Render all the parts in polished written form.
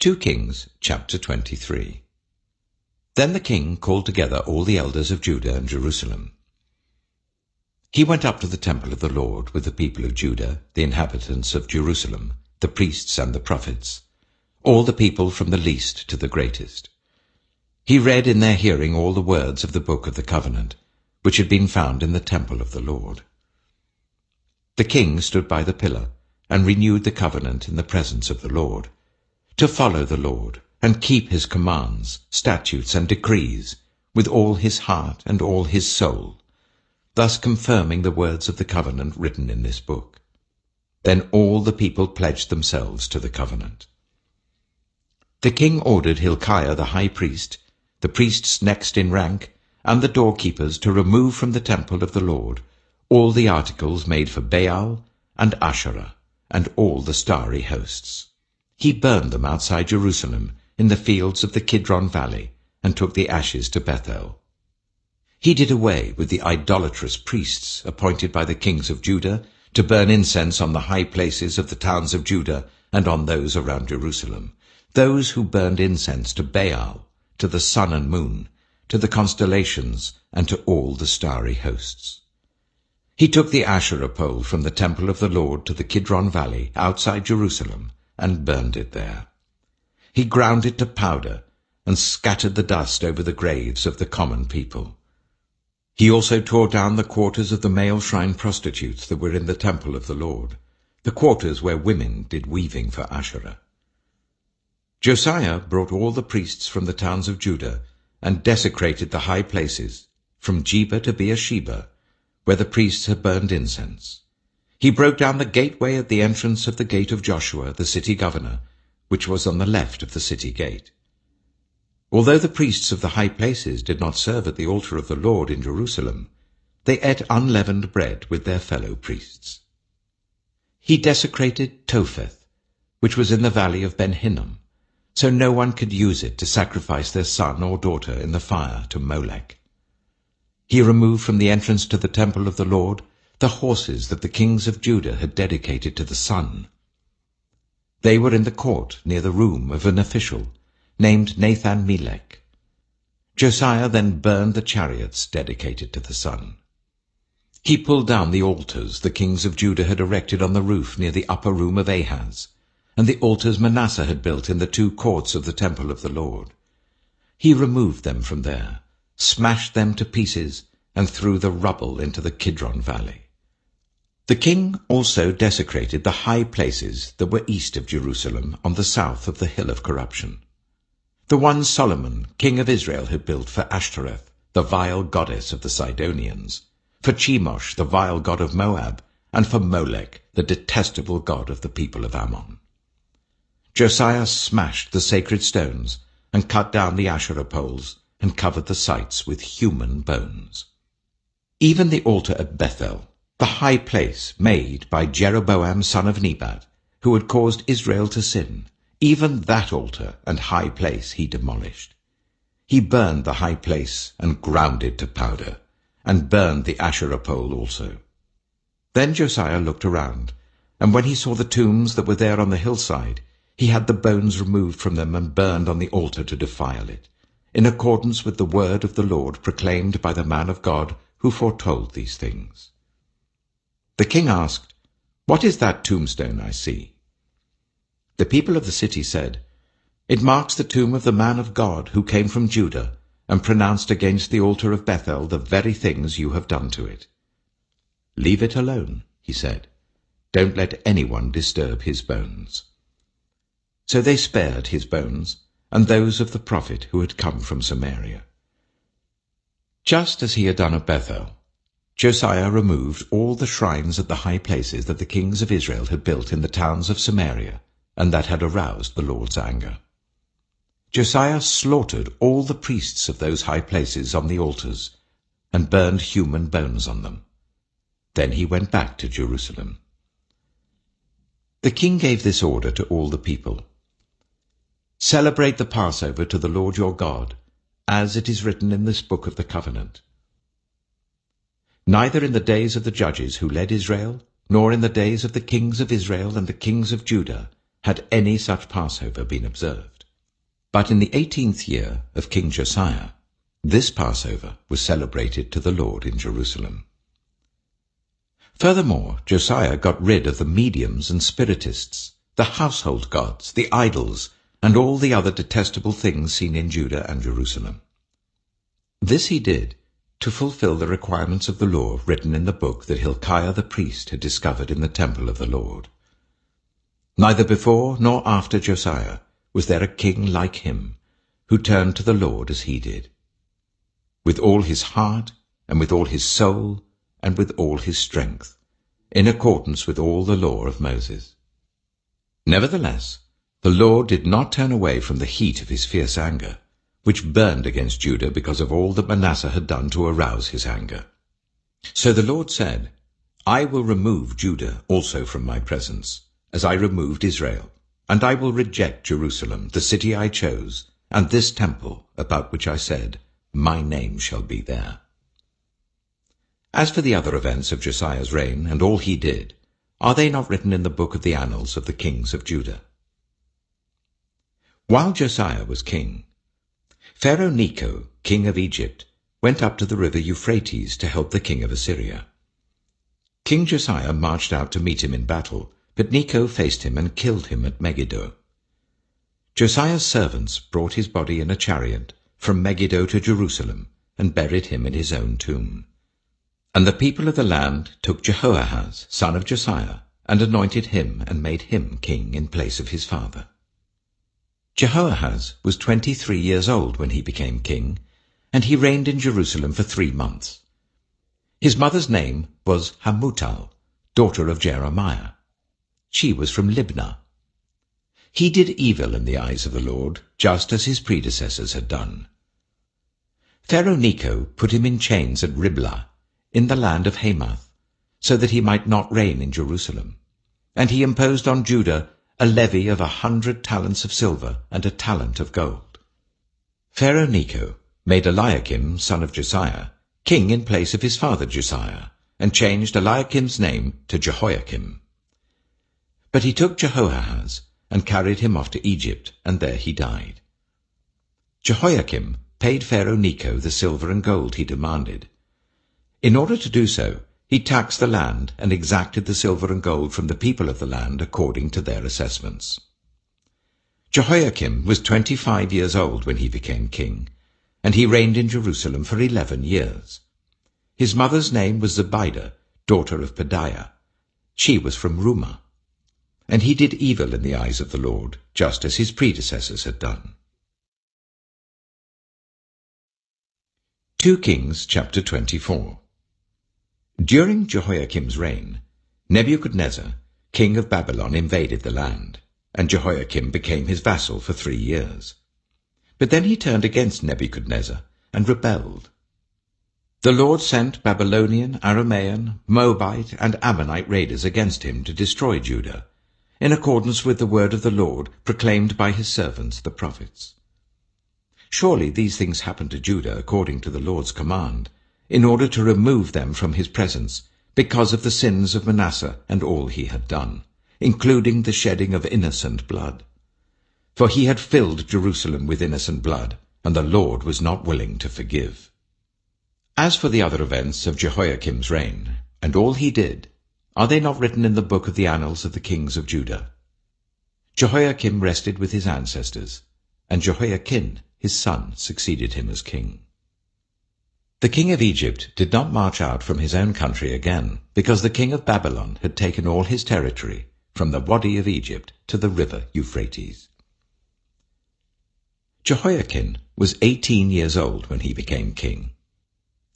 2 Kings chapter 23. Then the king called together all the elders of Judah and Jerusalem. He went up to the temple of the Lord with the people of Judah, the inhabitants of Jerusalem, the priests and the prophets, all the people from the least to the greatest. He read in their hearing all the words of the book of the covenant, which had been found in the temple of the Lord. The king stood by the pillar and renewed the covenant in the presence of the Lord, to follow the Lord and keep his commands, statutes, and decrees with all his heart and all his soul, thus confirming the words of the covenant written in this book. Then all the people pledged themselves to the covenant. The king ordered Hilkiah the high priest, the priests next in rank, and the doorkeepers to remove from the temple of the Lord all the articles made for Baal and Asherah and all the starry hosts. He burned them outside Jerusalem in the fields of the Kidron Valley and took the ashes to Bethel. He did away with the idolatrous priests appointed by the kings of Judah to burn incense on the high places of the towns of Judah and on those around Jerusalem, those who burned incense to Baal, to the sun and moon, to the constellations, and to all the starry hosts. He took the Asherah pole from the temple of the Lord to the Kidron Valley outside Jerusalem and burned it there. He ground it to powder and scattered the dust over the graves of the common people. He also tore down the quarters of the male shrine prostitutes that were in the temple of the Lord, the quarters where women did weaving for Asherah. Josiah brought all the priests from the towns of Judah and desecrated the high places, from Geba to Beersheba, where the priests had burned incense. He broke down the gateway at the entrance of the gate of Joshua, the city governor, which was on the left of the city gate. Although the priests of the high places did not serve at the altar of the Lord in Jerusalem, they ate unleavened bread with their fellow priests. He desecrated Topheth, which was in the valley of Ben Hinnom, so no one could use it to sacrifice their son or daughter in the fire to Molech. He removed from the entrance to the temple of the Lord the horses that the kings of Judah had dedicated to the sun. They were in the court near the room of an official named Nathan-Melech. Josiah then burned the chariots dedicated to the sun. He pulled down the altars the kings of Judah had erected on the roof near the upper room of Ahaz, and the altars Manasseh had built in the 2 courts of the temple of the Lord. He removed them from there, smashed them to pieces, and threw the rubble into the Kidron Valley. The king also desecrated the high places that were east of Jerusalem on the south of the hill of corruption, the one Solomon, king of Israel, had built for Ashtoreth, the vile goddess of the Sidonians, for Chemosh, the vile god of Moab, and for Molech, the detestable god of the people of Ammon. Josiah smashed the sacred stones and cut down the Asherah poles and covered the sites with human bones. Even the altar at Bethel, the high place made by Jeroboam son of Nebat, who had caused Israel to sin, even that altar and high place he demolished. He burned the high place and ground it to powder, and burned the Asherah pole also. Then Josiah looked around, and when he saw the tombs that were there on the hillside, he had the bones removed from them and burned on the altar to defile it, in accordance with the word of the Lord proclaimed by the man of God who foretold these things. The king asked, "What is that tombstone I see?" The people of the city said, "It marks the tomb of the man of God who came from Judah and pronounced against the altar of Bethel the very things you have done to it." "Leave it alone," he said. "Don't let anyone disturb his bones." So they spared his bones and those of the prophet who had come from Samaria. Just as he had done at Bethel, Josiah removed all the shrines at the high places that the kings of Israel had built in the towns of Samaria, and that had aroused the Lord's anger. Josiah slaughtered all the priests of those high places on the altars, and burned human bones on them. Then he went back to Jerusalem. The king gave this order to all the people: "Celebrate the Passover to the Lord your God, as it is written in this book of the covenant. Neither in the days of the judges who led Israel, nor in the days of the kings of Israel and the kings of Judah, had any such Passover been observed. But in the 18th year of King Josiah, this Passover was celebrated to the Lord in Jerusalem. Furthermore, Josiah got rid of the mediums and spiritists, the household gods, the idols, and all the other detestable things seen in Judah and Jerusalem. This he did to fulfill the requirements of the law written in the book that Hilkiah the priest had discovered in the temple of the Lord. Neither before nor after Josiah was there a king like him, who turned to the Lord as he did, with all his heart, and with all his soul, and with all his strength, in accordance with all the law of Moses. Nevertheless, the Lord did not turn away from the heat of his fierce anger, which burned against Judah because of all that Manasseh had done to arouse his anger. So the Lord said, I will remove Judah also from my presence, as I removed Israel, and I will reject Jerusalem, the city I chose, and this temple about which I said, my name shall be there. As for the other events of Josiah's reign and all he did, are they not written in the book of the annals of the kings of Judah? While Josiah was king, Pharaoh Necho, king of Egypt, went up to the river Euphrates to help the king of Assyria. King Josiah marched out to meet him in battle, but Necho faced him and killed him at Megiddo. Josiah's servants brought his body in a chariot from Megiddo to Jerusalem and buried him in his own tomb. And the people of the land took Jehoahaz, son of Josiah, and anointed him and made him king in place of his father. Jehoahaz was 23 years old when he became king, and he reigned in Jerusalem for 3 months. His mother's name was Hamutal, daughter of Jeremiah. She was from Libnah. He did evil in the eyes of the Lord, just as his predecessors had done. Pharaoh Necho put him in chains at Riblah, in the land of Hamath, so that he might not reign in Jerusalem. And he imposed on Judah a levy of 100 talents of silver and a talent of gold. Pharaoh Necho made Eliakim, son of Josiah, king in place of his father Josiah, and changed Eliakim's name to Jehoiakim. But he took Jehoahaz and carried him off to Egypt, and there he died. Jehoiakim paid Pharaoh Necho the silver and gold he demanded. In order to do so, he taxed the land and exacted the silver and gold from the people of the land according to their assessments. Jehoiakim was 25 years old when he became king, and he reigned in Jerusalem for 11 years. His mother's name was Zebidah, daughter of Pedaiah. She was from Rumah. And he did evil in the eyes of the Lord, just as his predecessors had done. 2 Kings chapter 24. During Jehoiakim's reign, Nebuchadnezzar, king of Babylon, invaded the land, and Jehoiakim became his vassal for 3 years. But then he turned against Nebuchadnezzar and rebelled. The Lord sent Babylonian, Aramean, Moabite, and Ammonite raiders against him to destroy Judah, in accordance with the word of the Lord proclaimed by his servants the prophets. Surely these things happened to Judah according to the Lord's command, in order to remove them from his presence, because of the sins of Manasseh and all he had done, including the shedding of innocent blood. For he had filled Jerusalem with innocent blood, and the Lord was not willing to forgive. As for the other events of Jehoiakim's reign, and all he did, are they not written in the book of the annals of the kings of Judah? Jehoiakim rested with his ancestors, and Jehoiachin, his son, succeeded him as king. The king of Egypt did not march out from his own country again, because the king of Babylon had taken all his territory, from the Wadi of Egypt to the river Euphrates. Jehoiachin was 18 years old when he became king,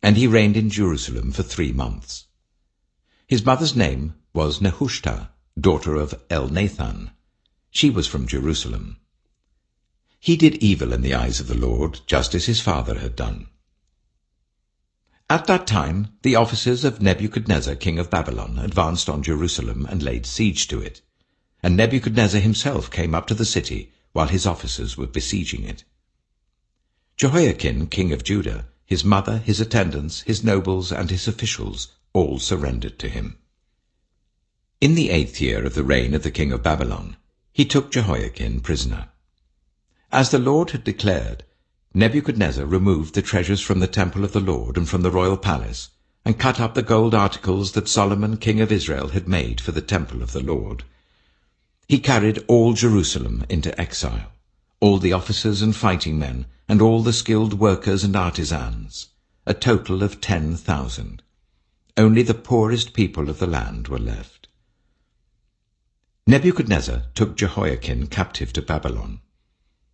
and he reigned in Jerusalem for 3 months. His mother's name was Nehushta, daughter of Elnathan. She was from Jerusalem. He did evil in the eyes of the Lord, just as his father had done. At that time the officers of Nebuchadnezzar, king of Babylon, advanced on Jerusalem and laid siege to it. And Nebuchadnezzar himself came up to the city while his officers were besieging it. Jehoiachin, king of Judah, his mother, his attendants, his nobles, and his officials all surrendered to him. In the 8th year of the reign of the king of Babylon, he took Jehoiakim prisoner. As the Lord had declared, Nebuchadnezzar removed the treasures from the temple of the Lord and from the royal palace, and cut up the gold articles that Solomon king of Israel had made for the temple of the Lord. He carried all Jerusalem into exile, all the officers and fighting men, and all the skilled workers and artisans, a total of 10,000. Only the poorest people of the land were left. Nebuchadnezzar took Jehoiakim captive to Babylon.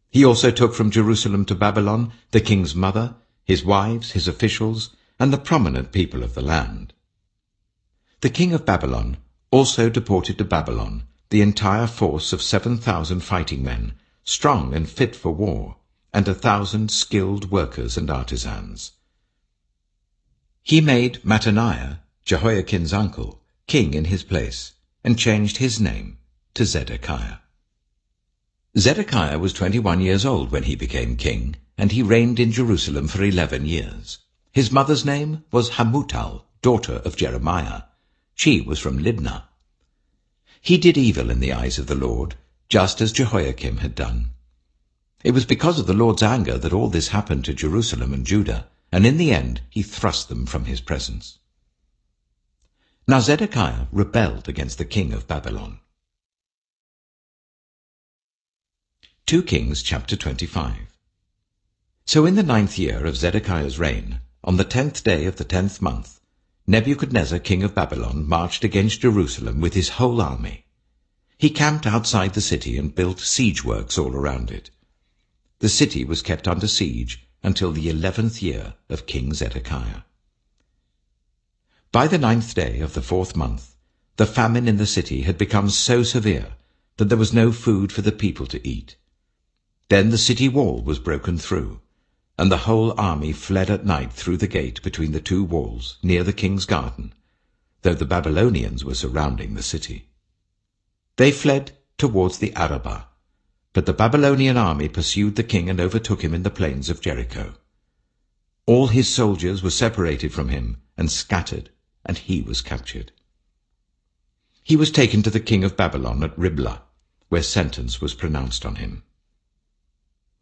He also took from Jerusalem to Babylon the king's mother, his wives, his officials, and the prominent people of the land. The king of Babylon also deported to Babylon the entire force of 7,000 fighting men, strong and fit for war, and 1,000 skilled workers and artisans. He made Mattaniah, Jehoiakim's uncle, king in his place, and changed his name to Zedekiah. Zedekiah was 21 years old when he became king, and he reigned in Jerusalem for 11 years. His mother's name was Hamutal, daughter of Jeremiah. She was from Libnah. He did evil in the eyes of the Lord, just as Jehoiakim had done. It was because of the Lord's anger that all this happened to Jerusalem and Judah, and in the end he thrust them from his presence. Now Zedekiah rebelled against the king of Babylon. 2 Kings chapter 25. So in the 9th year of Zedekiah's reign, on the 10th day of the 10th month, Nebuchadnezzar king of Babylon marched against Jerusalem with his whole army. He camped outside the city and built siege works all around it. The city was kept under siege until the 11th year of King Zedekiah. By the 9th day of the 4th month, the famine in the city had become so severe that there was no food for the people to eat. Then the city wall was broken through, and the whole army fled at night through the gate between the two walls near the king's garden, though the Babylonians were surrounding the city. They fled towards the Arabah, but the Babylonian army pursued the king and overtook him in the plains of Jericho. All his soldiers were separated from him and scattered, and he was captured. He was taken to the king of Babylon at Riblah, where sentence was pronounced on him.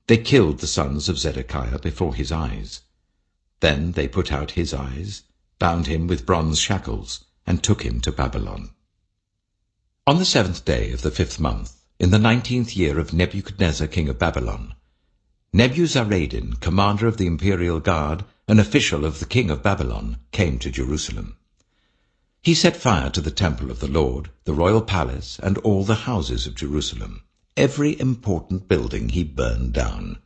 They killed the sons of Zedekiah before his eyes. Then they put out his eyes, bound him with bronze shackles, and took him to Babylon. On the 7th day of the 5th month, in the 19th year of Nebuchadnezzar king of Babylon, Nebuzaradan, commander of the imperial guard, an official of the king of Babylon, came to Jerusalem. He set fire to the temple of the Lord, the royal palace, and all the houses of Jerusalem. Every important building he burned down.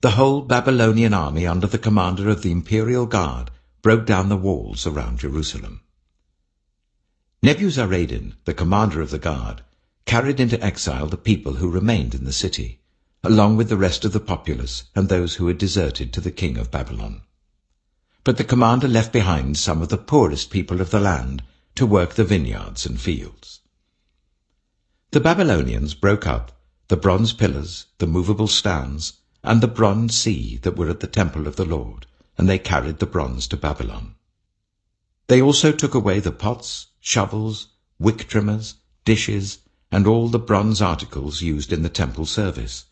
The whole Babylonian army under the commander of the imperial guard broke down the walls around Jerusalem. Nebuzaradan, the commander of the guard, carried into exile the people who remained in the city, along with the rest of the populace and those who had deserted to the king of Babylon. But the commander left behind some of the poorest people of the land to work the vineyards and fields. The Babylonians broke up the bronze pillars, the movable stands, and the bronze sea that were at the temple of the Lord, and they carried the bronze to Babylon. They also took away the pots, shovels, wick trimmers, dishes, and all the bronze articles used in the temple service.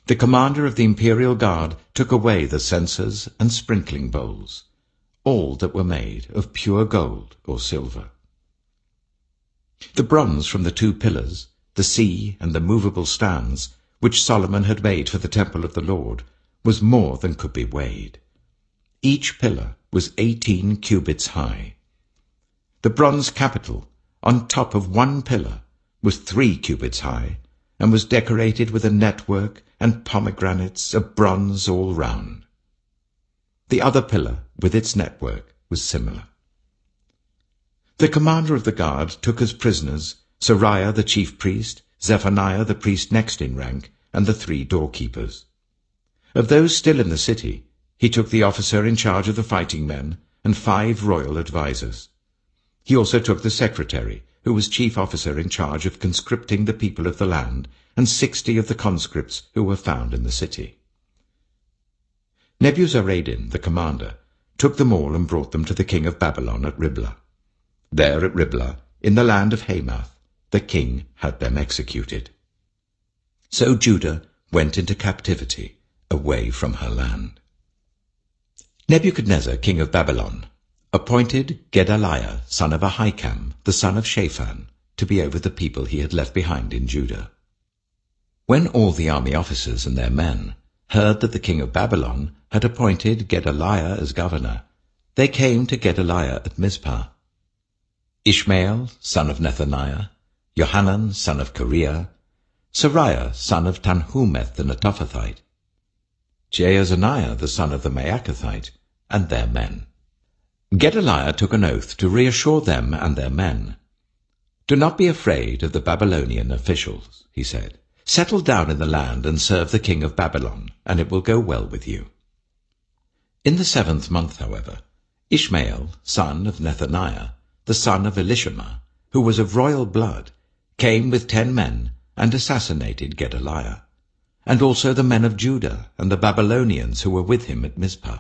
The commander of the imperial guard took away the censers and sprinkling bowls, all that were made of pure gold or silver. The bronze from the 2 pillars, the sea and the movable stands, which Solomon had made for the temple of the Lord, was more than could be weighed. Each pillar was 18 cubits high. The bronze capital, on top of one pillar, was 3 cubits high, and was decorated with a network and pomegranates of bronze all round. The other pillar, with its network, was similar. The commander of the guard took as prisoners Sariah the chief priest, Zephaniah the priest next in rank, and the 3 doorkeepers. Of those still in the city, he took the officer in charge of the fighting men and 5 royal advisers. He also took the secretary, who was chief officer in charge of conscripting the people of the land, and 60 of the conscripts who were found in the city. Nebuzaradan, the commander, took them all and brought them to the king of Babylon at Riblah. There at Riblah, in the land of Hamath, the king had them executed. So Judah went into captivity away from her land. Nebuchadnezzar, king of Babylon, appointed Gedaliah, son of Ahikam, the son of Shaphan, to be over the people he had left behind in Judah. When all the army officers and their men heard that the king of Babylon had appointed Gedaliah as governor, they came to Gedaliah at Mizpah. Ishmael, son of Nethaniah, Johanan, son of Kareah, Seraiah, son of Tanhumeth the Netophathite, Jaazaniah, the son of the Maacathite, and their men. Gedaliah took an oath to reassure them and their men. "Do not be afraid of the Babylonian officials," he said. "Settle down in the land and serve the king of Babylon, and it will go well with you." In the 7th month, however, Ishmael, son of Nethaniah, the son of Elishama, who was of royal blood, came with 10 men and assassinated Gedaliah, and also the men of Judah and the Babylonians who were with him at Mizpah.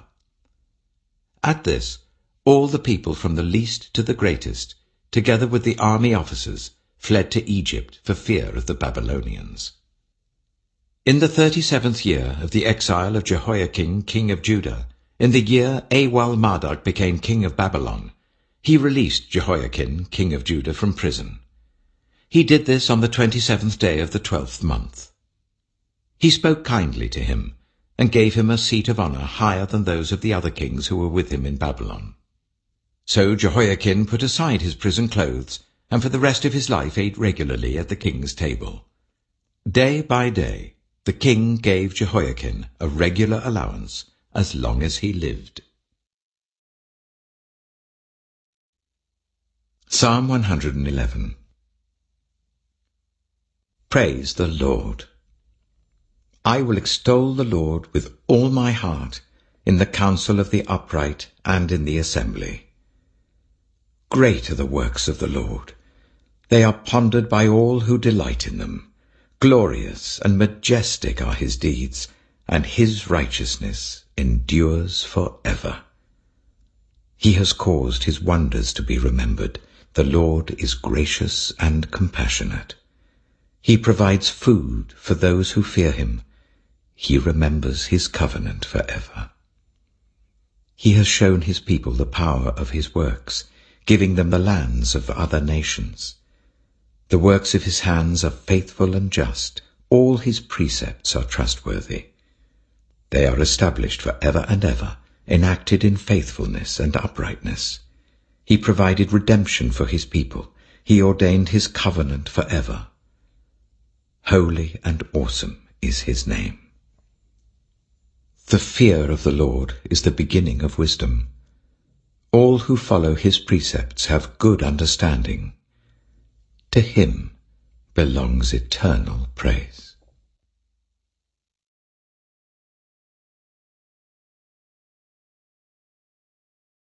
At this, all the people from the least to the greatest, together with the army officers, fled to Egypt for fear of the Babylonians. In the 37th year of the exile of Jehoiakim, king of Judah, in the year Awal-Marduk became king of Babylon, he released Jehoiakim, king of Judah, from prison. He did this on the 27th day of the 12th month. He spoke kindly to him, and gave him a seat of honor higher than those of the other kings who were with him in Babylon. So Jehoiakim put aside his prison clothes, and for the rest of his life ate regularly at the king's table. Day by day, the king gave Jehoiakim a regular allowance as long as he lived. Psalm 111. Praise the Lord. I will extol the Lord with all my heart, in the council of the upright and in the assembly. Great are the works of the Lord. They are pondered by all who delight in them. Glorious and majestic are his deeds, and his righteousness endures forever. He has caused his wonders to be remembered. The Lord is gracious and compassionate. He provides food for those who fear him. He remembers his covenant forever. He has shown his people the power of his works, giving them the lands of other nations. The works of his hands are faithful and just. All his precepts are trustworthy. They are established for ever and ever, enacted in faithfulness and uprightness. He provided redemption for his people. He ordained his covenant forever. Holy and awesome is his name. The fear of the Lord is the beginning of wisdom. All who follow his precepts have good understanding. To him belongs eternal praise.